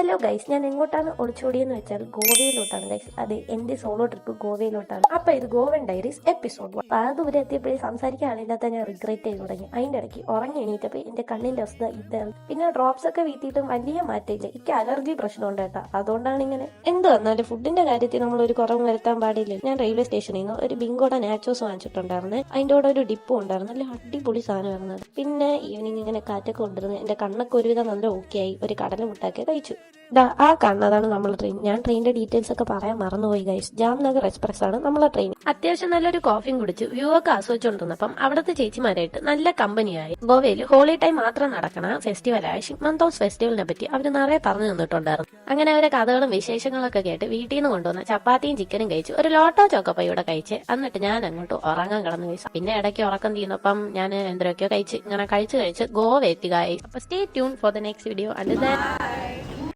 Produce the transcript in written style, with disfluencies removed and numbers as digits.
Hello guys, ഞാൻ എങ്ങോട്ടാണ് ഒളിച്ചോടിയെന്ന് വെച്ചാൽ ഗോവയിലോട്ടാണ് ഗൈസ്. അതെ, എന്റെ സോളോ ട്രിപ്പ് ഗോവയിലോട്ടാണ്. അപ്പൊ ഇത് ഗോവൻ ഡയറീസ് എപ്പിസോഡ് 1. ദൂരെ എത്തിയപ്പോഴേ സംസാരിക്കാനില്ലാത്ത ഞാൻ റിഗ്രറ്റ് ചെയ്ത് തുടങ്ങി. അതിന്റെ ഇടയ്ക്ക് ഉറങ്ങി എണീറ്റപ്പോ എന്റെ കണ്ണിന്റെ അവസ്ഥ ഇതാണ്. പിന്നെ ഡ്രോപ്സ് ഒക്കെ വീട്ടിയിട്ടും വലിയ മാറ്റമില്ല. എനിക്ക് അലർജി പ്രശ്നമുണ്ട് കേട്ടോ, അതുകൊണ്ടാണ് ഇങ്ങനെ. എന്ത് വന്നാലും ഫുഡിന്റെ കാര്യത്തിൽ നമ്മൾ ഒരു കുറവ് വരുത്താൻ പാടില്ല. ഞാൻ റെയിൽവേ സ്റ്റേഷനിൽ നിന്ന് ഒരു ബിങ്കോടെ നാച്ചോസ് വാങ്ങിച്ചിട്ടുണ്ടായിരുന്നു. അതിന്റെ കൂടെ ഒരു ഡിപ്പും ഉണ്ടായിരുന്നു. നല്ല അടിപൊളി സാധനമായിരുന്നു. പിന്നെ ഈവനിങ് ഇങ്ങനെ കാറ്റൊക്കെ കൊണ്ടിരുന്നു. എന്റെ കണ്ണൊക്കെ ഒരുവിധം നല്ല ഓക്കെ ആയി. ഒരു കടല മുട്ടാക്കി കഴിച്ചു. ആ കാണുന്നതാണ് നമ്മളെ ട്രെയിൻ. ഞാൻ ട്രെയിനിന്റെ ഡീറ്റെയിൽസ് ഒക്കെ പറയാൻ മറന്നുപോയി ഗൈസ്. ജാംനഗർ എക്സ്പ്രസ് ആണ് നമ്മളെ ട്രെയിൻ. അത്യാവശ്യം നല്ലൊരു കോഫിയും കുടിച്ച് വ്യൂ ഒക്കെ ആസ്വദിച്ചുകൊണ്ടിരുന്നപ്പം അവിടുത്തെ ചേച്ചിമാരായിട്ട് നല്ല കമ്പനിയായി. ഗോവയിൽ ഹോളി ടൈം മാത്രം നടക്കണ ഫെസ്റ്റിവലായ ഷിപ്മന്ത് ഹൗസ് ഫെസ്റ്റിവലിനെ പറ്റി അവർ നിറയെ പറഞ്ഞു തന്നിട്ടുണ്ടായിരുന്നു. അങ്ങനെ അവരെ കഥകളും വിശേഷങ്ങളൊക്കെ കേട്ട് വീട്ടിൽ നിന്ന് കൊണ്ടുവന്ന ചപ്പാത്തിയും ചിക്കനും കഴിച്ചു. ഒരു ലോട്ടോ ചോക്കപ്പയുടെ കഴിച്ച് എന്നിട്ട് ഞാൻ അങ്ങോട്ട് ഉറങ്ങാൻ കിടന്നു കഴിച്ചു. പിന്നെ ഇടയ്ക്ക് ഉറക്കം തീർന്നപ്പം ഞാൻ എന്തൊക്കെയോ കഴിച്ച് ഇങ്ങനെ കഴിച്ച് ഗോവ എത്തുകയായി. അപ്പൊ stay tune for the next video.